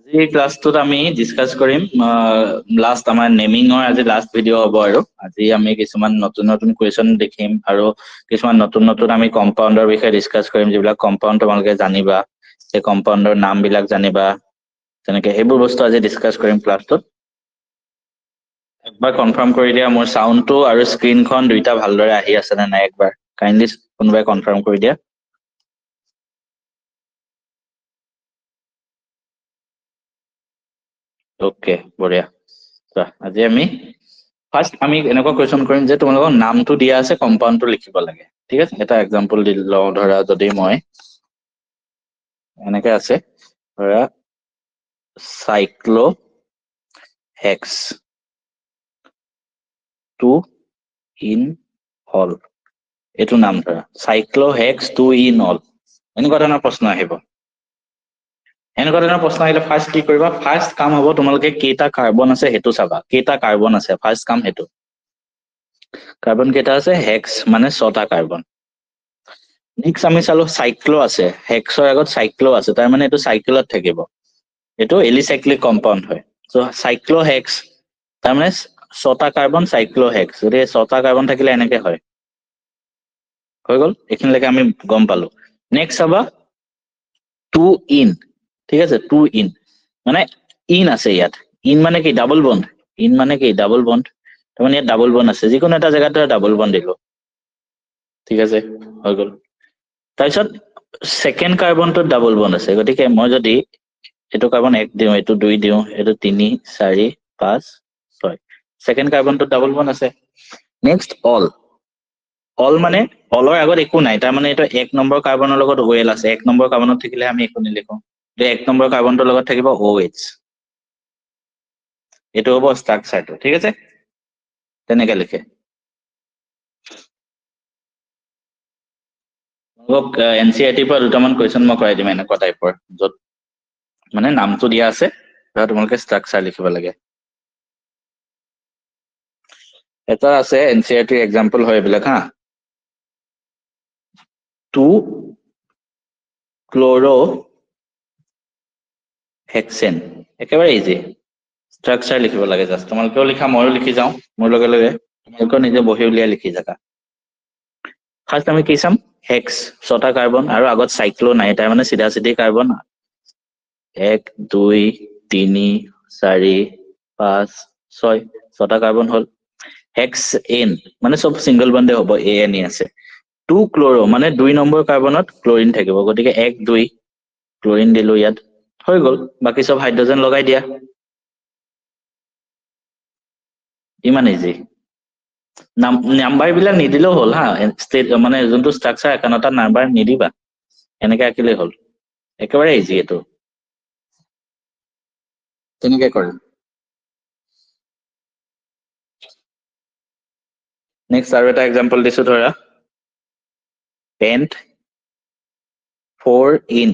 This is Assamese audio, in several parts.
আজি ক্লাছটোত আমি ডিসকাস কৰিম লাষ্ট আমাৰ নেমিঙৰ আজি লাষ্ট ভিডিঅ' হ'ব আৰু আজি আমি কিছুমান নতুন নতুন কুৱেশ্যন দেখিম আৰু কিছুমান নতুন নতুন আমি কম্পাউণ্ডৰ বিষয়ে ডিসকাস কৰিম যিবিলাক কম্পাউণ্ড তোমালোকে জানিবা সেই কম্পাউণ্ডৰ নামবিলাক জানিবা তেনেকে সেইবোৰ বস্তু আজি ডিসকাস কৰিম ক্লাছটোত একবাৰ কনফাৰ্ম কৰি দিয়া মোৰ সাউণ্ডটো আৰু স্ক্ৰীনখন দুইটা ভালদৰে আহি আছে নে নাই একবাৰ কাইণ্ডলি কোনোবাই কনফাৰ্ম কৰি দিয়া ওকে বঢ়িয়া আজি আমি ফাৰ্ষ্ট আমি এনেকুৱা কুৱেশ্যন কৰিম যে তোমালোকৰ নামটো দিয়া আছে কম্পাউণ্ডটো লিখিব লাগে ঠিক আছে এটা এক্সাম্পল দি লওঁ ধৰা যদি মই এনেকে আছে ধৰা চাইক্লো হেক্স 2 ইন অল এইটো নাম ধৰা চাইক্লো হেক্স 2 ইন অল এনেকুৱা ধৰণৰ প্ৰশ্ন আহিব এনেকুৱা ধৰণৰ প্ৰশ্ন আহিলে ফাৰ্ষ্ট কি কৰিবা ফাৰ্ষ্ট কাম হ'ব তোমালোকে কেইটা কাৰ্বন আছে সেইটো চাবা কেইটা কাৰ্বন আছে ফাৰ্ষ্ট কাম সেইটো কাৰ্বন কেইটা আছে হেক্স মানে 6টা কাৰ্বন নেক্সট আমি চালো চাইক্লো আছে হেক্সৰ আগত চাইক্লো আছে তাৰ মানে এইটো চাইকেলত থাকিব এইটো এলিচাইক্লিক কম্পাউণ্ড হয় চ' চাইক্লো হেক্স তাৰমানে 6টা কাৰ্বন চাইক্লো হেক্স যদি 6টা কাৰ্বন থাকিলে এনেকে হয় হৈ গ'ল এইখিনিলৈকে আমি গম পালো নেক্সট চাবা 2 ইন ঠিক আছে 2 ইন মানে ইন আছে ইয়াত ইন মানে কি ডাবল বন্ড ইন মানে কি ডাবল বন্ড তাৰমানে ইয়াত ডাবল বন্ড আছে যিকোনো এটা জেগাত ডাবল বন্ড দিলো ঠিক আছে হৈ গ'ল তাৰপিছত ছেকেণ্ড কাৰ্বনটোত ডাবল বন্ড আছে গতিকে মই যদি এইটো কাৰ্বন 1 দিওঁ এইটো 2 দিওঁ এইটো 3 4 5 6 ছেকেণ্ড কাৰ্বনটোত ডাবল বন্ড আছে নেক্সট অল অল মানে অলৰ আগত একো নাই তাৰমানে এইটো 1 নম্বৰ কাৰ্বনৰ লগত OL আছে 1 নম্বৰ কাৰ্বনত থাকিলে আমি একো নিলিখো 1 নম্বৰ কাৰ্বনটোৰ লগত থাকিব OH এইটো হ'ব ষ্ট্ৰাকচাৰটো ঠিক আছে তেনেকে লিখে NCERT পৰা দুটামান কুৱেশ্যন মই কৰাই দিম এনেকুৱা টাইপৰ য'ত মানে নামটো দিয়া আছে তোমালোকে ষ্ট্ৰাকচাৰ লিখিব লাগে এটা আছে NCERT এক্সাম্পল হয় এইবিলাক হা 2 ক্লোৰো হেক্সেন একেবাৰে ইজি ষ্ট্ৰাকচাৰ লিখিব লাগে জাষ্ট তোমালোকেও লিখা ময়ো লিখি যাওঁ মোৰ লগে লগে তোমালোকেও নিজে বহি উলিয়াই লিখি যাবা ফাৰ্ষ্ট আমি কি চাম হেক্স 6টা কাৰ্বন আৰু আগত চাইক্লো নাই তাৰ মানে চিধা চিধি কাৰ্বন 1 2 3 4 5 6 6টা কাৰ্বন হ'ল হেক্স এন মানে চব সিংগল বন্ডে হ'ব AN আছে 2 ক্লোৰো মানে 2 নম্বৰ কাৰ্বনত ক্লোৰিন থাকিব গতিকে 1 2 ক্লোৰিন দিলো ইয়াত হৈ গ'ল বাকি সব হাইড্ৰোজেন লগাই দিয়া ইমান ইজি নাম্বাৰ বিলাক নিদিলেও হ'ল হা মানে যোনটো ষ্ট্ৰাকচাৰ একানটা নাম্বাৰ নিদিবা এনেকে আঁকিলেই হ'ল একেবাৰে ইজি এইটো তেনেকে কৰিম নেক্সট আৰু এটা এক্সাম্পল দিছো ধৰা পেন্ট 4 ইন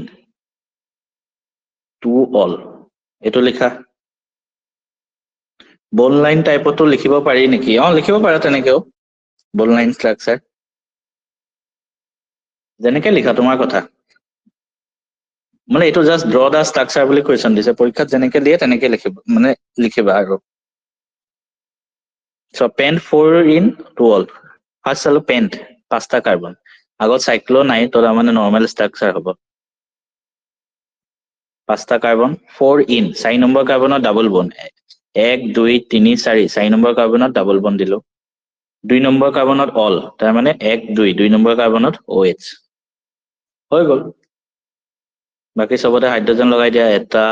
2 অল এইটো লিখা বল লাইন টাইপতো লিখিব পাৰি নেকি লিখিব পাৰা তেনেকেও বল লাইন ষ্ট্ৰাকচাৰ যেনেকে লিখা তোমাৰ কথা মানে এইটো জাষ্ট ড্ৰ দা ষ্ট্ৰাকচাৰ বুলি কুৱেশ্যন দিছে পৰীক্ষাত যেনেকে দিয়ে তেনেকে লিখিব মানে লিখিবা আৰু চ পেন্ট 4 ইন 2 অল ফাৰ্ষ্ট চালো পেন্ট 5টা কাৰ্বন আগত চাইক্লো নাই তো তাৰমানে নৰ্মেল ষ্ট্ৰাকচাৰ হ'ব 5টা কাৰ্বন 4 ইন 4 নম্বৰ কাৰ্বনত ডাবল বন্ড 1 2 3 4 4 নম্বৰ কাৰ্বনত ডাবল বন্ড দিলো 2 নম্বৰ কাৰ্বনত অল তাৰ মানে 1 2 নম্বৰ কাৰ্বনত OH হৈ গ'ল বাকি সবতে হাইড্ৰোজেন লগাই দিয়া এটা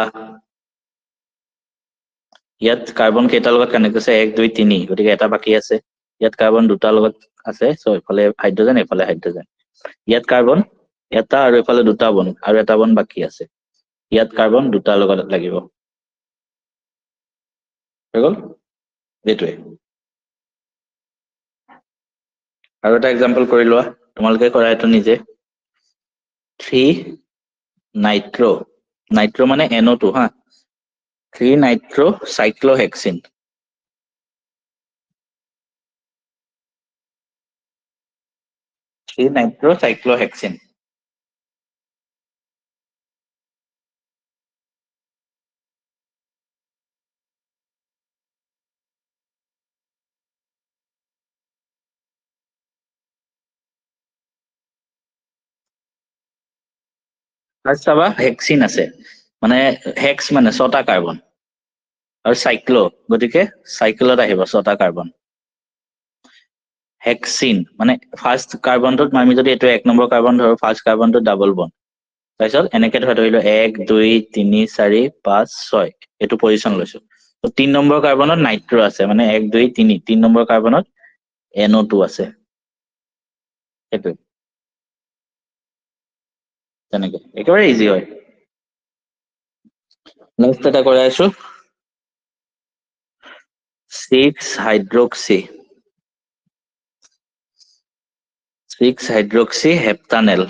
ইয়াত কাৰ্বন কেইটাৰ লগত কানেক্ট আছে 1 2 3 গতিকে এটা বাকি আছে ইয়াত কাৰ্বন দুটাৰ লগত আছে সো এফালে হাইড্ৰোজেন ইয়াত কাৰ্বন এটা আৰু এফালে দুটা বন আৰু এটা বন বাকি আছে ইয়াত কাৰ্বন দুটাৰ লগত লাগিব হৈ গ'ল এইটোৱে আৰু এটা এক্সাম্পল কৰি লোৱা তোমালোকে কৰা এইটো নিজে 3 নাইট্ৰো মানে NO2 হা 3 nitro cyclohexene 3 nitro cyclohexene first চাবা হেক্সিন আছে মানে হেক্স মানে 6টা কাৰ্বন আৰু সাইক্লো গতিকে সাইক্লত আহিব 6টা কাৰ্বন হেক্সিন মানে ফাৰ্ষ্ট কাৰ্বনটোত আমি যদি এইটো 1 নম্বৰ কাৰ্বন ধৰো ফাৰ্ষ্ট কাৰ্বনটো ডাবল বন্ড তাৰপিছত এনেকে ধৰিলো 1 2 3 4 5 6 এইটো পজিশন লৈছো তো 3 নম্বৰ কাৰ্বনত নাইট্ৰো আছে মানে 1 2 3 3 নম্বৰ কাৰ্বনত NO2 আছে সেইটো তেনেকে একেবাৰে ইজি হয় নেক্সট এটা কৰাই আছো 6 হাইড্ৰক্সি 6 হাইড্ৰক্সি হেপ্টানেল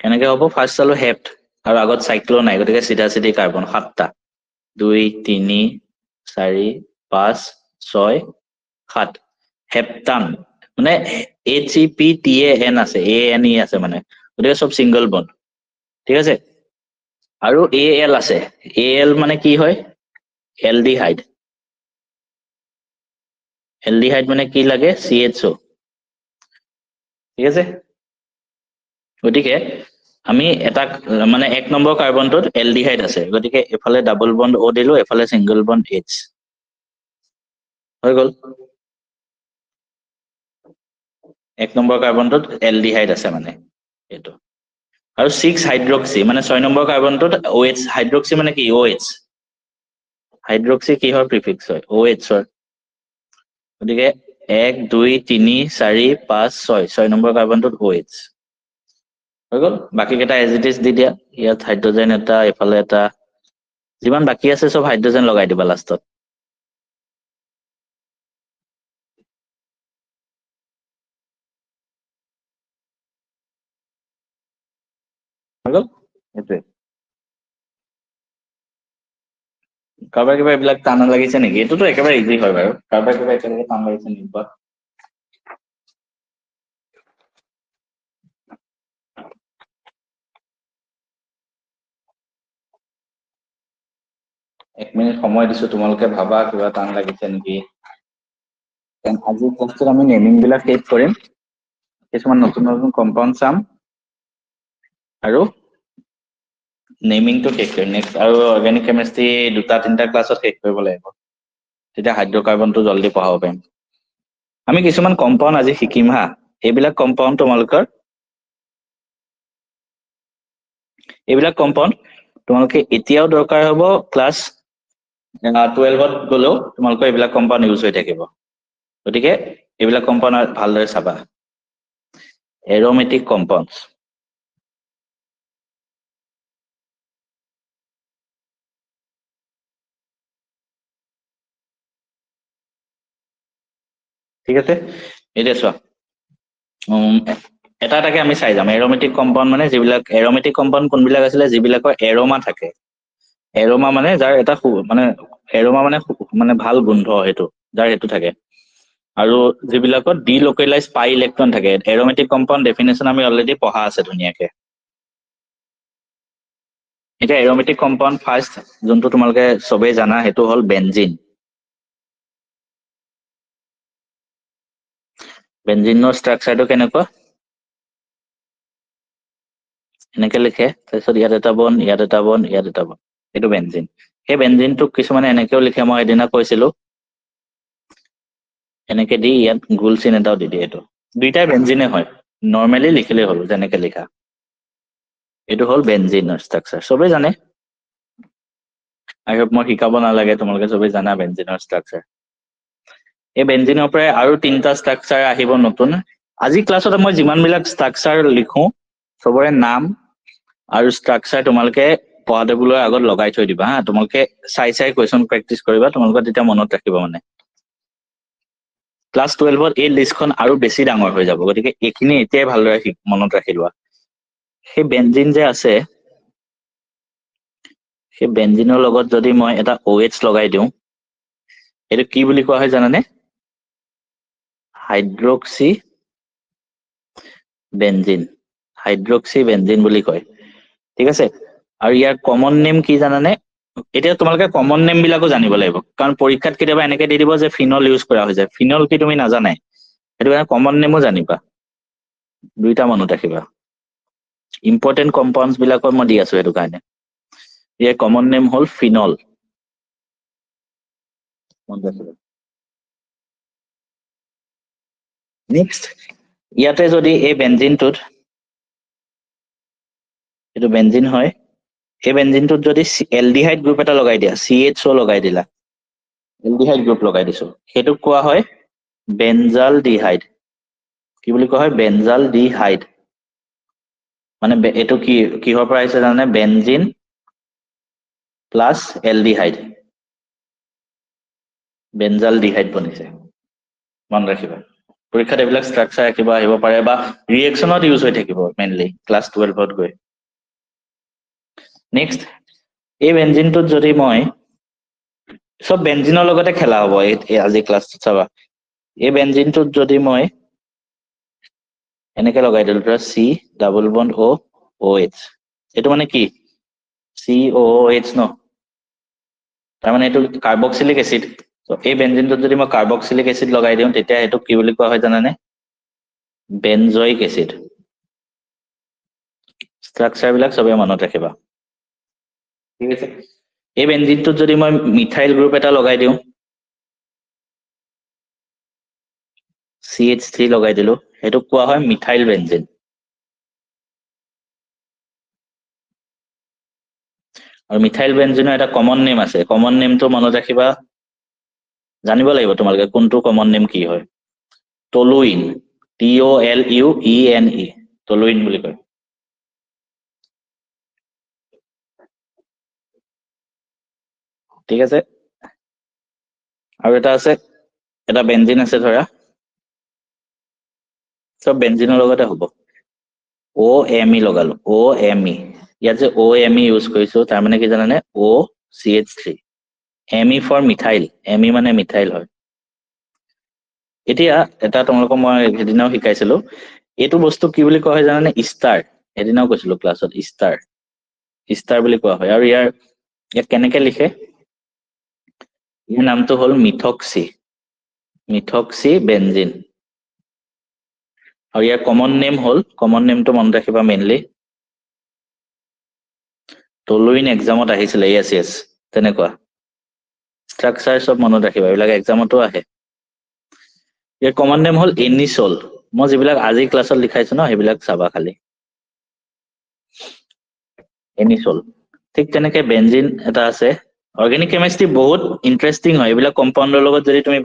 কেনেকে হ'ব ফাৰ্ষ্ট চালো হেপ্ট আৰু আগত সাইক্লো নাই গতিকে চিধা চিধি কাৰ্বন 7টা 2 3 4 5 6 7 হেপ্টান মানে HEPTAN আছে ANE আছে মানে গতিকে সব সিঙ্গল বন্ড ঠিক আছে আৰু AL আছে AL মানে কি হয় এলডিহাইড এলডিহাইড মানে কি লাগে CHO ঠিক আছে গতিকে আমি এটা মানে 1 নম্বৰ কাৰ্বনটোত এলডিহাইড আছে গতিকে এফালে ডাবল বন্ড O দিলো এফালে সিঙ্গল বন্ড H হৈ গল 1 নম্বৰ কাৰ্বনটোত এলডিহাইড আছে মানে এইটো আৰু 6 হাইড্ৰক্সি মানে 6 নম্বৰ কাৰ্বনটোত OH হাইড্ৰক্সি মানে কি OH হাইড্ৰক্সি কিহৰ প্ৰিফিক্স হয় OH ৰ গতিকে 1 2 3 4 5 6 6 নম্বৰ কাৰ্বনটোত OH হৈ গল বাকি কেইটা এজ ইট ইজ দি দিয়া ইয়াত হাইড্ৰোজেন এটা এফালে এটা যিমান বাকি আছে সব হাইড্ৰোজেন লগাই দিবা লাষ্টত হৈ গল এইটোৱে কাৰোবাৰ কিবা এইবিলাক টান লাগিছে নেকি এইটোতো একেবাৰে ইজি হয় বাৰু কাৰোবাৰ কিবা একেলগে টান লাগিছে নেকি বা এক মিনিট সময় দিছো তোমালোকে ভাবা কিবা টান লাগিছে নেকি আজি ক্লাছটোত আমি নেমিং বিলাক শেষ কৰিম কিছুমান নতুন নতুন কম্পাউণ্ড চাম আৰু নেমিংটো শেষ কৰিম নেক্সট আৰু অৰ্গেনিক কেমিষ্ট্ৰি 2-3টা ক্লাছত শেষ কৰিব লাগিব তেতিয়া হাইড্ৰকাৰ্বনটো জলদি পঢ়াব পাৰিম আমি কিছুমান কম্পাউণ্ড আজি শিকিম হা এইবিলাক কম্পাউণ্ড তোমালোকৰ এইবিলাক কম্পাউণ্ড তোমালোকে এতিয়াও দৰকাৰ হ'ব ক্লাছ 12ত গলেও তোমালোকৰ এইবিলাক কম্পাউণ্ড ইউজ হৈ থাকিব গতিকে এইবিলাক কম্পাউণ্ড ভালদৰে চাবা এৰোমেটিক কম্পাউণ্ডছ ঠিক আছে এতিয়া চোৱা এটা এটাকে আমি চাই যাম এৰোমেটিক কম্পাউণ্ড মানে যিবিলাক এৰোমেটিক কম্পাউণ্ড কোনবিলাক আছিলে যিবিলাকৰ এৰোমা থাকে এৰোমা মানে যাৰ এটা মানে এৰোমা মানে ভাল গোন্ধ সেইটো যাৰ সেইটো থাকে আৰু যিবিলাকত ডিলোকেলাইজ পাই ইলেক্ট্ৰন থাকে এৰোমেটিক কম্পাউণ্ড ডেফিনেশ্যন আমি অলৰেডি পঢ়া আছে ধুনীয়াকে এতিয়া এৰোমেটিক কম্পাউণ্ড ফাৰ্ষ্ট যোনটো তোমালোকে সবেই জানা সেইটো হ'ল বেনজিন বেনজিনৰ ষ্ট্ৰাকচাৰটো কেনেকুৱা এনেকে লিখে তাৰপিছত ইয়াত এটা বন ইয়াত এটা বন ইয়াত এটা বন এইটো বেনজিন সেই বেনজিনটোক কিছুমানে এনেকেও লিখে মই এদিনা কৈছিলো এনেকে দি ইয়াত গোল চিন এটাও দি দিয়ে এইটো দুইটাই বেনজিনে হয় নৰ্মেলি লিখিলেই হ'ল যেনেকে লিখা এইটো হ'ল বেনজিনৰ ষ্ট্ৰাকচাৰ সবেই জানে আই হোপ মই শিকাব নালাগে তোমালোকে সবেই জানা বেনজিনৰ ষ্ট্ৰাকচাৰ এই বেনজিনৰ পৰাই আৰু 3টা ষ্ট্ৰাকচাৰ আহিব নতুন আজি ক্লাছত মই যিমানবিলাক ষ্ট্ৰাকচাৰ লিখো সবৰে নাম আৰু ষ্ট্ৰাকচাৰ তোমালোকে পঢ়া টেবুলৰ আগত লগাই থৈ দিবা হা তোমালোকে চাই চাই কুৱেশ্যন প্ৰেক্টিচ কৰিবা তোমালোকে তেতিয়া মনত ৰাখিবা মানে ক্লাছ 12ত এই লিষ্টখন আৰু বেছি ডাঙৰ হৈ যাব গতিকে এইখিনি এতিয়াই ভালদৰে মনত ৰাখি লোৱা সেই বেনজিন যে আছে সেই বেনজিনৰ লগত যদি মই এটা OH লগাই দিওঁ এইটো কি বুলি কোৱা হয় জানানে হাইড্ৰক্সি বেনজিন বুলি কয় ঠিক আছে আৰু ইয়াৰ কমন নেম কি জানানে এতিয়া তোমালোকে কমন নেম বিলাকো জানিব লাগিব, কাৰণ পৰীক্ষাত কেতিয়াবা এনেকে দি দিব যে ফিনল ইউজ কৰা হৈ যায়, ফিনল কি তুমি নাজানাই, সেইটো কাৰণে কমন নেমো জানিবা, দুইটা মনত ৰাখিবা। ইম্পৰ্টেণ্ট কম্পাউণ্ডছ বিলাকৰ মই দি আছো সেইটো কাৰণে। ইয়াৰ কমন নেম হ'ল ফিনল, মনত ৰাখিবা। নেক্সট, ইয়াতে যদি এই বেঞ্জিনটোত, এইটো বেঞ্জিন হয়, এই বেঞ্জিনটোত যদি এলডিহাইড গ্ৰুপ এটা লগাই দিয়া, CHO লগাই দিলা, এলডিহাইড গ্ৰুপ লগাই দিছো, সেইটোক কোৱা হয় বেঞ্জাল ডিহাইড। কি বুলি কোৱা হয়? বেঞ্জাল ডিহাইড। মানে এইটো কি কিহৰ পৰা আহিছে জানানে? বেঞ্জিন প্লাছ এলডিহাইড, বেঞ্জাল ডিহাইড বনিছে, মনত ৰাখিবা। পৰীক্ষাত এইবিলাক ষ্ট্ৰাকচাৰ কিবা আহিব পাৰে, বা ৰিয়েকশ্যনত ইউজ হৈ থাকিব মেইনলি ক্লাছ 12ত গৈ। নেক্সট, এই বেঞ্জিনটোত যদি মই, চব বেঞ্জিনৰ লগতে খেলা হ'ব আজি ক্লাছটোত, চাবা। এই বেঞ্জিনটোত যদি মই এনেকে লগাই দিলো, ধৰা C++O OH, এইটো মানে কি? COOH ন, তাৰমানে এইটো কাৰ্বক্সিলিক এচিড। এই বেঞ্জিনটোত যদি মই কাৰ্বক্সিলিক এচিড লগাই দিওঁ, তেতিয়া এইটোক কি বুলি কোৱা হয় জানানে? Benzoic acid. ষ্ট্ৰাকচাৰ বিলাক চবে মনত ৰাখিবা, ঠিক আছে। এই বেঞ্জিনটোত যদি মই মিথাইল গ্ৰুপ এটা লগাই দিওঁ, CH3 লগাই দিলো, সেইটোক কোৱা হয় মিথাইল বেঞ্জিন। আৰু মিথাইল বেঞ্জিনৰ এটা কমন নেম আছে, কমন নেমটো মনত ৰাখিবা, জানিব লাগিব তোমালোকে কোনটো কমন নেম কি হয়। টলুইন, TOLUENE, টলুইন বুলি কয়। ঠিক আছে। আৰু এটা আছে, এটা বেঞ্জিন আছে ধৰা, চব বেঞ্জিনৰ লগতে হ'ব, OMe লগালো, OMe। ইয়াত যে OMe ইউজ কৰিছো, তাৰমানে কি জানানে? OCH3, ME for methyl, ME মানে মিথাইল হয়। এতিয়া এটা তোমালোকক মই সেইদিনাও শিকাইছিলো, এইটো বস্তু কি বুলি কোৱা হয় জানানে? ইষ্টাৰ। সেইদিনাও কৈছিলো ক্লাছত, ইষ্টাৰ, ইষ্টাৰ বুলি কোৱা হয়। আৰু ইয়াক কেনেকে লিখে? ইয়াৰ নামটো হ'ল মিথক্সি, মিথক্সি বেঞ্জিন। আৰু ইয়াৰ কমন নেম হ'ল, কমন নেমটো মনত ৰাখিবা মেইনলি, টলুইন এক্সামত আহিছিলে, য়েছ তেনেকুৱা। ষ্ট্ৰাকচাৰ চব মনত ৰাখিবা, এইবিলাক এক্সামতো আহে। ইয়াৰ কমন নেম হ'ল এনিছল। মই যিবিলাক আজি ক্লাছত লিখাইছো ন, সেইবিলাক চাবা খালি, এনিছল। ঠিক তেনেকে বেঞ্জিন এটা আছে। অৰ্গেনিক কেমিষ্ট্ৰি বহুত ইণ্টাৰেষ্টিং হয়, এইবিলাক কম্পাউণ্ডৰ লগত যদি তুমি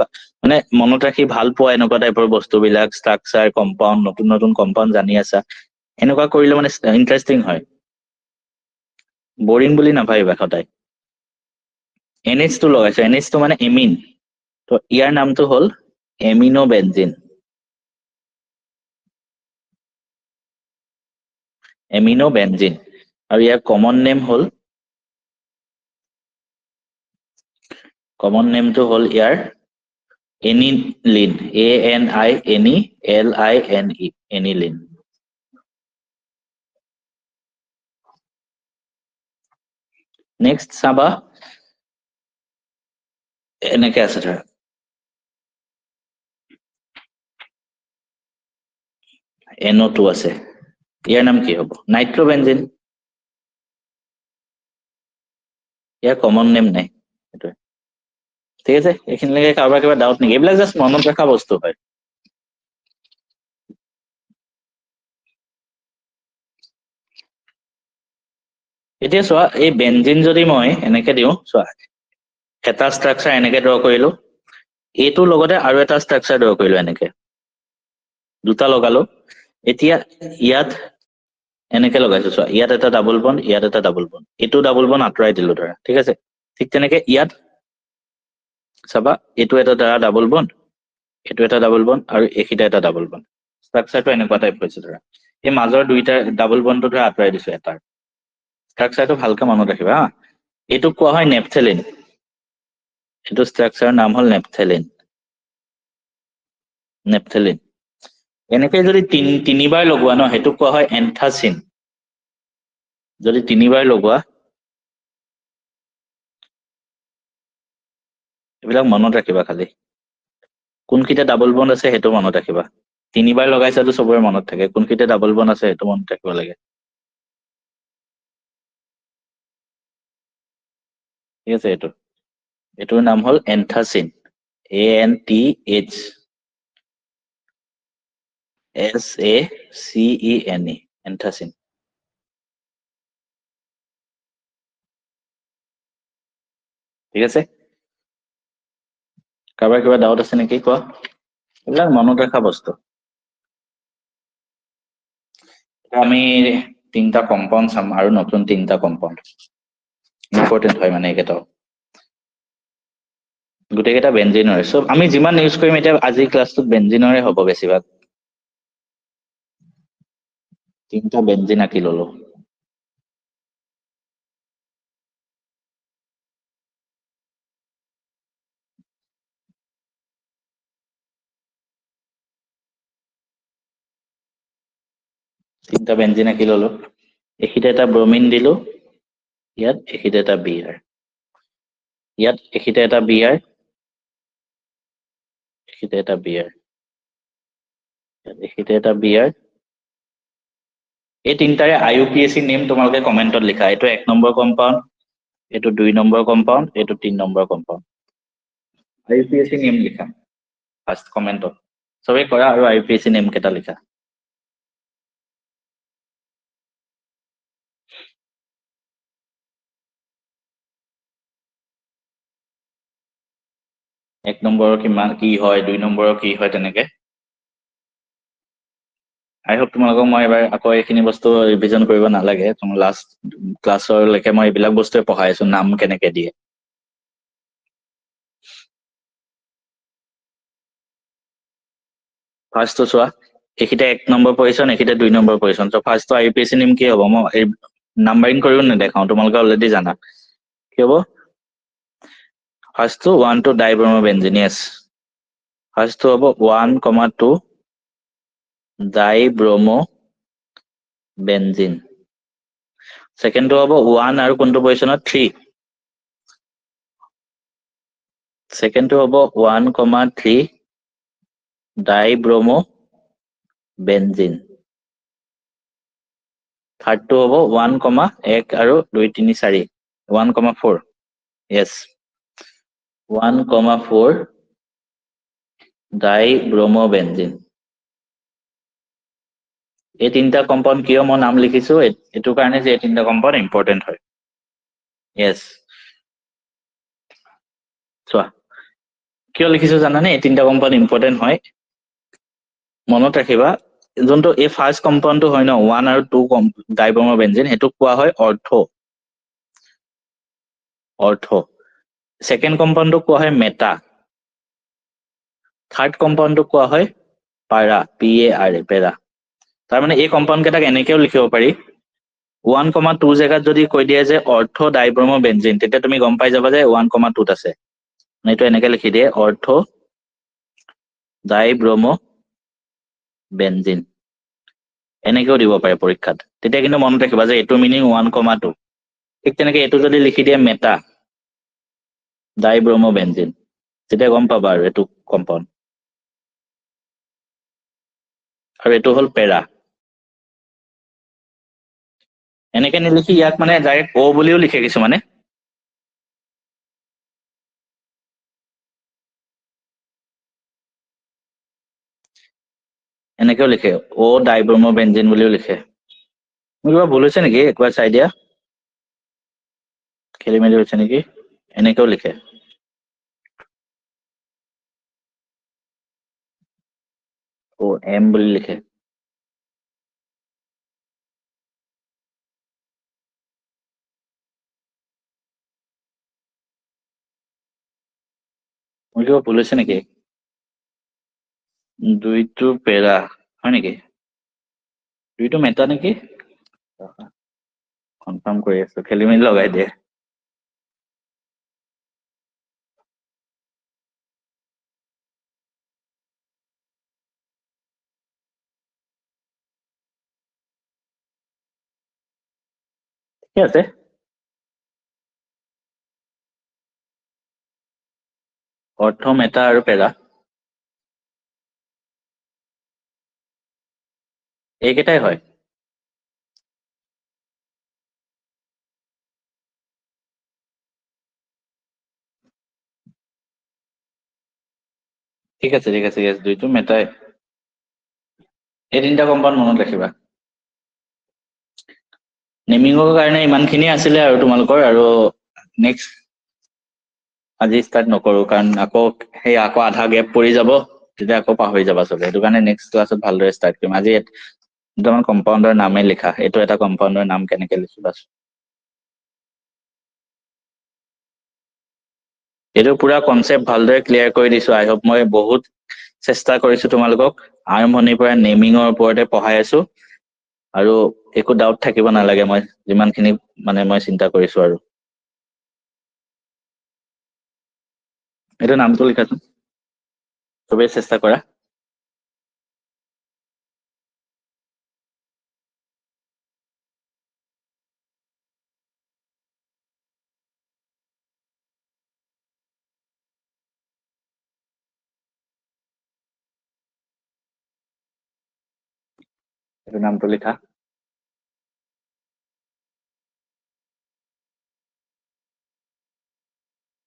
মানে মনত ৰাখি ভাল পোৱা, এনেকুৱা টাইপৰ বস্তুবিলাক, ষ্ট্ৰাকচাৰ, কম্পাউণ্ড, নতুন নতুন কম্পাউণ্ড জানি আছা, এনেকুৱা কৰিলে মানে ইণ্টাৰেষ্টিং হয়, বৰিং বুলি নাভাবিবা সদায়। NH2 লগাইছো, NH2 মানে এমিন, তো ইয়াৰ নামটো হ'ল এমিনো বেঞ্জিন, এমিনো বেঞ্জিন। আৰু ইয়াৰ কমন নেম হ'ল, কমন নেমটো হ'ল ইয়াৰ এনিলিন, ANINELINE, এনিলিন। নেক্সট চাবা, এনেকে আছে ধৰা, NO2 আছে, ইয়াৰ নাম কি হ'ব? নাইট্ৰবেঞ্জিন। ইয়াৰ কমন নেম নাই, সেইটোৱে। ঠিক আছে, এইখিনিলৈকে কাৰোবাৰ কিবা ডাউট নেকি? এইবিলাক জাষ্ট মনত ৰখা বস্তু হয়। এতিয়া চোৱা, এই বেঞ্জিন যদি মই এনেকে দিওঁ, চোৱা, এটা ষ্ট্ৰাকচাৰ এনেকে ড্ৰ কৰিলো, এইটোৰ লগতে আৰু এটা ষ্ট্ৰাকচাৰ ড্ৰ কৰিলো, এনেকে দুটা লগালো। এতিয়া ইয়াত এনেকে লগাইছো, চোৱা, ইয়াত এটা ডাবল বন, ইয়াত এটা ডাবল বন, এইটো ডাবল বন আঁতৰাই দিলো ধৰা, ঠিক আছে। ঠিক তেনেকে ইয়াত চাবা, এইটো এটা ধৰা ডাবল বন, এইটো এটা ডাবল বন, আৰু এইকেইটা এটা ডাবল বন। ষ্ট্ৰাকচাৰটো এনেকুৱা টাইপ হৈছে ধৰা, এই মাজৰ দুইটা ডাবল বনটো ধৰা আঁতৰাই দিছো এটাৰ। ষ্ট্ৰাকচাৰটো ভালকে মনত ৰাখিবা হা। এইটোক কোৱা হয় নেপথেলিন, এইটো ষ্ট্ৰাকচাৰৰ নাম হ'ল নেপথেলিন, নেপথেলিন। এনেকে যদি তিনিবাৰ লগোৱা ন, সেইটোক কোৱা হয় এন্থাচিন। যদি তিনিবাৰ লগোৱা, এইবিলাক মনত ৰাখিবা খালি কোনকেইটা ডাবল বন্ড আছে সেইটো মনত ৰাখিবা 3বাৰ লগাইছাতো চবৰে মনত থাকে কোনকেইটা ডাবল বন্ড আছে সেইটো মনত ৰাখিব লাগে ঠিক আছে এইটোৰ নাম হ'ল এন্থাচিন ANTH SACENE এন্থাচিন ঠিক আছে কাৰোবাৰ কিবা ডাউট আছে নেকি কোৱা এইবিলাক মনত ৰখা বস্তু আমি 3টা কম্পাউণ্ড চাম আৰু নতুন 3টা কম্পাউণ্ড ইম্পৰ্টেণ্ট হয় মানে এইকেইটাও গোটেইকেইটা বেঞ্জিনৰে চব আমি যিমান ইউজ কৰিম এতিয়া আজিৰ ক্লাছটোত বেঞ্জিনৰে হ'ব বেছিভাগ 3টা বেঞ্জিন আঁকি ললো তিনটা বেঞ্জিন আঁকি ললো এইখিতে এটা ব্ৰমিন দিলো ইয়াত এইখিতে এটা বিআৰ ইয়াত এইখিতে এটা বিআৰ এইখিতে এটা বিআৰ ইয়াত এইখিতে এটা বিআৰ এই তিনটাৰে IUPAC নেম তোমালোকে কমেন্টত লিখা এইটো 1 নম্বৰ কম্পাউণ্ড এইটো 2 নম্বৰ কম্পাউণ্ড এইটো 3 নম্বৰ কম্পাউণ্ড IUPAC নেম লিখা ফাৰ্ষ্ট কমেন্টত সবে কৰা আৰু IUPAC নেম কেইটা লিখা 1 নম্বৰৰ কিমান কি হয় 2 নম্বৰৰ কি হয় তেনেকে আই হোপ তোমালোকক মই এবাৰ আকৌ এইখিনি বস্তু ৰিভিজন কৰিব নালাগে তোমাৰ লাষ্ট ক্লাছৰলৈকে মই এইবিলাক বস্তুৱে পঢ়াই আছো নাম কেনেকে দিয়ে ফাৰ্ষ্টটো চোৱা এইখিতে 1 নম্বৰ পজিশ্যন এইখিতে 2 নম্বৰ পজিশ্যন তো ফাৰ্ষ্টটো IUPAC নেম কি হ'ব মই এই নাম্বাৰিং কৰিও নেদেখাও তোমালোকে অলৰেডি জানা কি হ'ব ফাৰ্ষ্টটো 1 to ডাইব্ৰমোবেনজিন yes ফাৰ্ষ্টটো হ'ব 1,2 ডাইব্ৰমোবেনজিন সেকেন্ডটো হ'ব 1 আৰু কোনটো পজিশ্যনত 3 সেকেন্ডটো হ'ব 1,3 ডাইব্ৰমোবেনজিন থাৰ্ডটো হ'ব 1,1 আৰু 2 3 4 1,4 yes 1,4 ডাইব্ৰমোবেনজিন এই তিনটা কম্পাউণ্ড কিয় মই নাম লিখিছো এইটো কাৰণে যে এই তিনটা কম্পাউণ্ড ইম্পৰ্টেণ্ট হয় yes চোৱা কিয় লিখিছো জানানে এই তিনটা কম্পাউণ্ড ইম্পৰ্টেণ্ট হয় মনত ৰাখিবা যোনটো এই ফাৰ্ষ্ট কম্পাউণ্ডটো হয় ন 1 আৰু 2 ডাইব্ৰমোবেনজিন সেইটো কোৱা হয় অৰ্থ সেকেন্ড কম্পাউণ্ডটো কোৱা হয় মেটা থাৰ্ড কম্পাউণ্ডটো কোৱা হয় পাৰা PARA পেৰা তাৰমানে এই কম্পাউণ্ড কেইটাক এনেকেও লিখিব পাৰি 1,2 জেগাত যদি কৈ দিয়ে যে অৰ্থ ডাইব্ৰমোবেনজিন তেতিয়া তুমি গম পাই যাবা যে 1,2 আছে এইটো এনেকে লিখি দিয়ে অৰ্থ ডাইব্ৰমোবেনজিন এনেকেও দিব পাৰে পৰীক্ষাত তেতিয়া কিন্তু মনত ৰাখিবা যে এইটো মিনিং 1,2 ঠিক তেনেকে এইটো যদি লিখি দিয়ে মেটা ডাইব্ৰমোবেনজিন তেতিয়া গম পাবা আৰু এইটো কম্পাউণ্ড আৰু এইটো হ'ল পেৰা এনেকে নিলিখি ইয়াক মানে ডাইৰেক্ট O বুলিও লিখে কিছুমানে এনেকেও লিখে O ডাইব্ৰমোবেনজিন বুলিও লিখে মোৰ কিবা ভুল হৈছে নেকি একবাৰ চাই দিয়া খেলি মেলি হৈছে নেকি এনেকেও লিখে M বুলি লিখে মোৰ কিবা ভুল হৈছে নেকি 2টো পেৰা হয় নেকি 2টো মেটা নেকি কনফাৰ্ম কৰি আছো খেলি মেলি লগাই দিয়ে ঠিক আছে অৰ্থ মেটা আৰু পেৰা এইকেইটাই হয়। ঠিক আছে yes, দুইটো মেটাই। এই তিনিটা কম্পাউণ্ড মনত ৰাখিবা। নেমিঙৰ কাৰণে ইমানখিনি আছিলে আৰু তোমালোকৰ, আৰু নেক্সট আজি ষ্টাৰ্ট নকৰো, কাৰণ আকৌ আধা গেপ পৰি যাব, তেতিয়া আকৌ পাহৰি যাবা চবে। সেইটো কাৰণে নেক্সট ক্লাছত ভালদৰে ষ্টাৰ্ট কৰিম। আজি দুটামান কম্পাউণ্ডৰ নামেই লিখা, এইটো এটা কম্পাউণ্ডৰ নাম কেনেকে লিখিবা। এইটো পুৰা কনচেপ্ট ভালদৰে ক্লিয়াৰ কৰি দিছো। আই হোপ মই বহুত চেষ্টা কৰিছো তোমালোকক আৰম্ভণিৰ পৰা নেমিঙৰ ওপৰতে পঢ়াই আছো, আৰু একো ডাউট থাকিব নালাগে মই যিমানখিনি মই চিন্তা কৰিছো। আৰু এইটো নামটো লিখাচোন, চবেই চেষ্টা কৰা। এইটো নামটো লিখা।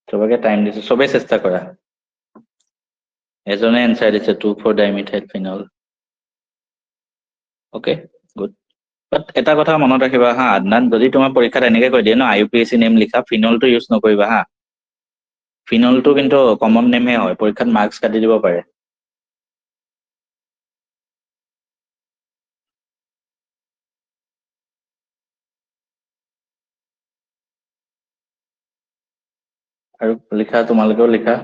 চবকে টাইম দিছো, চবেই চেষ্টা কৰা। এজনে এনচাৰ দিছে two four dimethyl phenol. Okay good. But এটা কথা মনত ৰাখিবা হা আদনান, যদি তোমাৰ পৰীক্ষাত এনেকে কৈ দিয়ে ন IUPAC নেম লিখা, ফিনলটো ইউজ নকৰিবা হা। ফিনলটো কিন্তু কমন নেমহে হয়, পৰীক্ষাত মাৰ্কছ কাটি দিব পাৰে। আৰু লিখা, তোমালোকেও লিখা।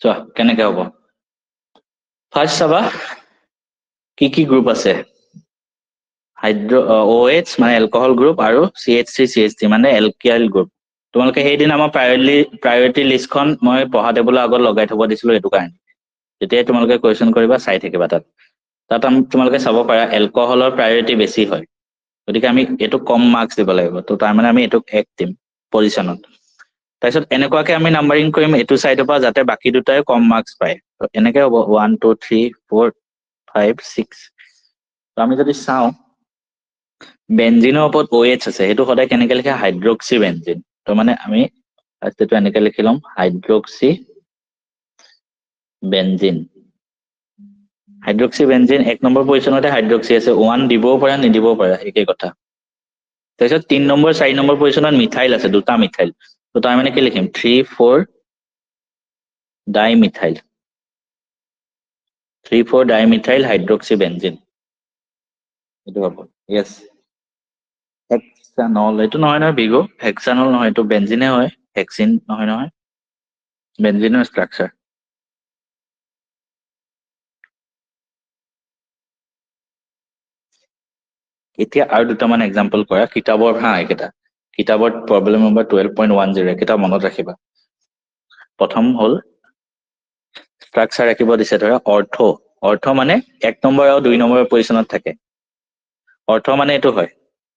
চোৱা কেনেকে হ'ব। ফাৰ্ষ্ট চাবা কি কি গ্ৰুপ আছে। OH মানে এলকহল গ্ৰুপ, আৰু CH3CH3 মানে এলকিয়াইল গ্ৰুপ। তোমালোকে সেইদিনা মই প্ৰায়ৰিটি লিষ্টখন মই পঢ়া টেবুলৰ আগত লগাই থব দিছিলো, এইটো কাৰণে যেতিয়াই তোমালোকে কুৱেশ্যন কৰিবা চাই থাকিবা। তাত তোমালোকে চাব পাৰা এলকহলৰ প্ৰায়ৰিটি বেছি হয়, গতিকে আমি এইটো কম মাৰ্কছ দিব লাগিব। তো তাৰমানে আমি এইটোক 1 দিম পজিশ্যনত। তাৰপিছত এনেকুৱাকে আমি নাম্বাৰিং কৰিম এইটো চাইডৰ পৰা, যাতে বাকী দুটাই কম মাৰ্কছ পায়। এনেকে হ'ব 1 2 3 4 5 6। আমি যদি চাওঁ বেঞ্জিনৰ ওপৰত OH আছে, সেইটো সদায় কেনেকে লিখে, হাইড্ৰক্সি বেঞ্জিন। তো মানে আমি এইটো এনেকে লিখি ল'ম, hydroxy benzene. Hydroxy benzene 1 number পজিশ্যনতে হাইড্ৰক্সি আছে, 1 দিবও পাৰা নিদিবও পাৰা, একেই কথা। তাৰপিছত 3 নম্বৰ 4 নম্বৰ পজিশ্যনত মিথাইল আছে, দুটা মিথাইল। তো তাৰ মানে কি লিখিম, 3,4-ডাইমিথাইল। 3,4-ডাইমিথাইল হাইড্ৰক্সি বেঞ্জিন, এইটো হ'ব। Yes, hexanol. এইটো নহয় নহয় বিগু, হেক্সানল নহয়, এইটো বেঞ্জিনে হয়, হেক্সিন নহয় নহয়। বেঞ্জিনৰ ষ্ট্ৰাকচাৰ। এতিয়া আৰু দুটামান এক্সাম্পল কৰা কিতাপৰ, হা এইকেইটা কিতাপত প্ৰব্লেম নম্বৰ 12.10, একেইটা মনত ৰাখিবা। প্ৰথম হ'ল ষ্ট্ৰাকচাৰ ৰাখিব দিছে, ধৰা অৰ্থ মানে 1 নম্বৰ আৰু 2 নম্বৰ পজিশ্যনত থাকে। অৰ্থ মানে এইটো হয়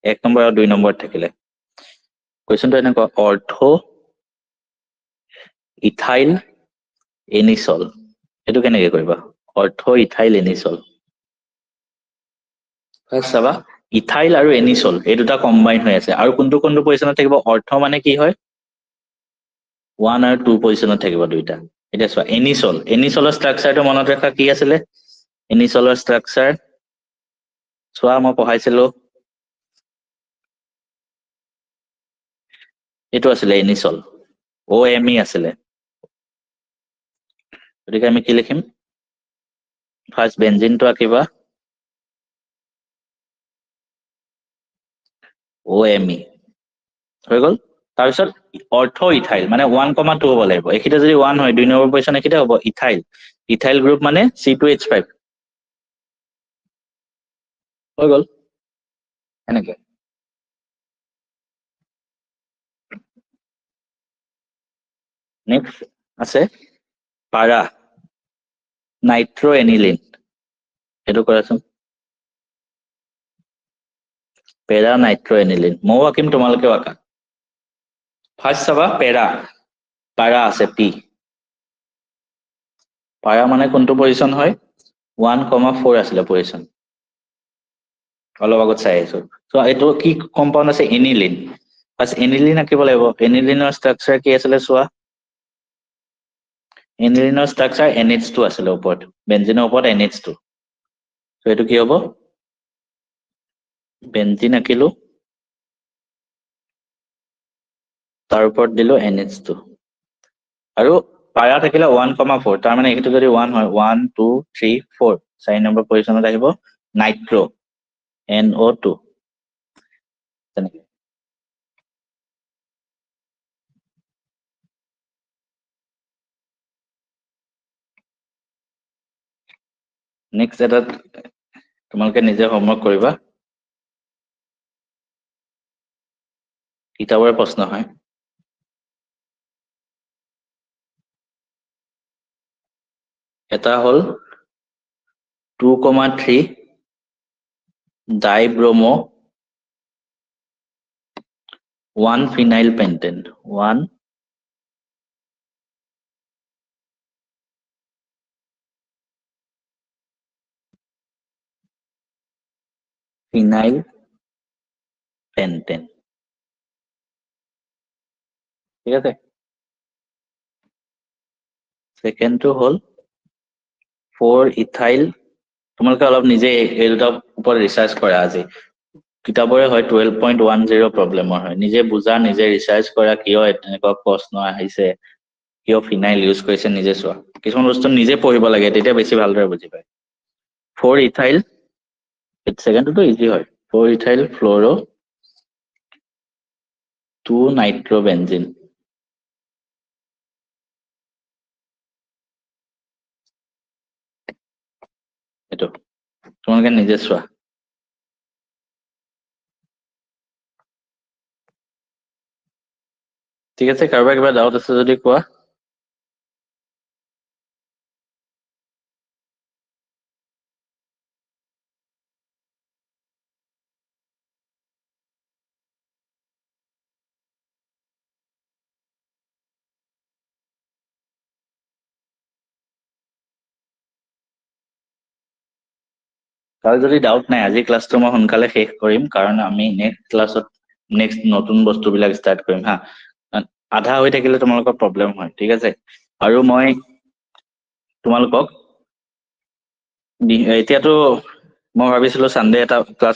1 নম্বৰ আৰু 2 নম্বৰত থাকিলে। কুৱেশ্যনটো এনেকুৱা, অৰ্থ ইথাইল এনিচল, এইটো কেনেকে কৰিবা। অৰ্থ ইথাইল এনিচল। ফাৰ্ষ্ট চাবা ইথাইল আৰু এনিচল এই দুটা কম্বাইন হৈ আছে, আৰু কোনটো কোনটো পজিশ্যনত থাকিব। অৰ্থ মানে কি হয় 1 আৰু 2 পজিশ্যনত থাকিব দুইটা। এতিয়া চোৱা এনিচলৰ ষ্ট্ৰাকচাৰটো মনত ৰখা, কি আছিলে এনিচলৰ ষ্ট্ৰাকচাৰ। চোৱা মই পঢ়াইছিলো, এইটো আছিলে এনিচল, OMe আছিলে। গতিকে আমি কি লিখিম, ফাৰ্ষ্ট বেঞ্জিনটো আঁকিবা, OMe হৈ গ'ল। তাৰপিছত অৰ্থ ইথাইল মানে 1,2 হ'ব লাগিব। এইখিতে যদি 1 হয় 2 নম্বৰ পজিশ্যন এইখিতে হ'ব ইথাইল গ্ৰুপ মানে C2H5 হৈ গ'ল এনেকে। নেক্সট আছে পাৰা নাইট্ৰো এনিলিন, সেইটো কৰাচোন। পেৰা নাইট্ৰো এনিলিন, ময়ো আঁকিম তোমালোকেও আঁকা। ফাৰ্ষ্ট চাবা পাৰা আছে পি। পাৰা মানে কোনটো পজিশ্যন হয়? 1,4 আছিলে পজিশ্যন, অলপ আগত চাই আহিছো। চ' এইটো কি কম্পাউণ্ড আছে? এনিলিন। ফাৰ্ষ্ট এনিলিন আঁকিব লাগিব। এনিলিনৰ ষ্ট্ৰাকচাৰ কি আছিলে চোৱা। এনিলিনৰ ষ্ট্ৰাকচাৰ NH2 আছিলে ওপৰত, বেঞ্জিনৰ ওপৰত NH2। চ' এইটো কি হ'ব? বেঞ্জিন আঁকিলো, তাৰ ওপৰত দিলো NH2। আৰু পাৰা থাকিলে 1,4, তাৰ মানে এইটো যদি 1 হয়, 1 2 3 4, 4 নম্বৰ পজিশ্যনত আহিব নাইট্ৰো NO2। তেনেকে নেক্সট এটা তোমালোকে নিজে হোমৱৰ্ক কৰিবা, কিতাপৰে প্ৰশ্ন হয়। এটা হ'ল 2,3 ডাইব্ৰমো 1 ফিনাইল পেন্টেন, 1 ফিনাইল পেন্টেন, ঠিক আছে। সেকেন্ডটো হ'ল 4 ইথাইল, তোমালোকে অলপ নিজে এই দুটাৰ ওপৰত ৰিচাৰ্চ কৰা আজি। কিতাপৰে হয়, 12.10 প্ৰব্লেমৰ হয়। নিজে বুজা, নিজে ৰিচাৰ্চ কৰা, কিয় এনেকুৱা প্ৰশ্ন আহিছে, কিয় ফিনাইল ইউজ কৰিছে, নিজে চোৱা। কিছুমান বস্তু নিজে পঢ়িব লাগে, তেতিয়া বেছি ভালদৰে বুজি পায়। 4 ইথাইল, সেকেন্ডটোতো ইজি হয়। 4 ইথাইল ফ্ল'ৰ 2 নাইট্ৰ'বেনজিন। এইটো তোমালোকে নিজে চোৱা। ঠিক আছে, কাৰোবাৰ কিবা ডাউট আছে যদি কোৱা। কাৰো যদি ডাউট নাই, আজি ক্লাছটো মই সোনকালে শেষ কৰিম, কাৰণ আমি নেক্সট ক্লাছত নেক্সট নতুন বস্তুবিলাক ষ্টাৰ্ট কৰিম হা। আধা হৈ থাকিলে তোমালোকৰ প্ৰব্লেম হয়, ঠিক আছে। আৰু মই তোমালোকক এতিয়াতো মই ভাবিছিলো চানডে এটা ক্লাছ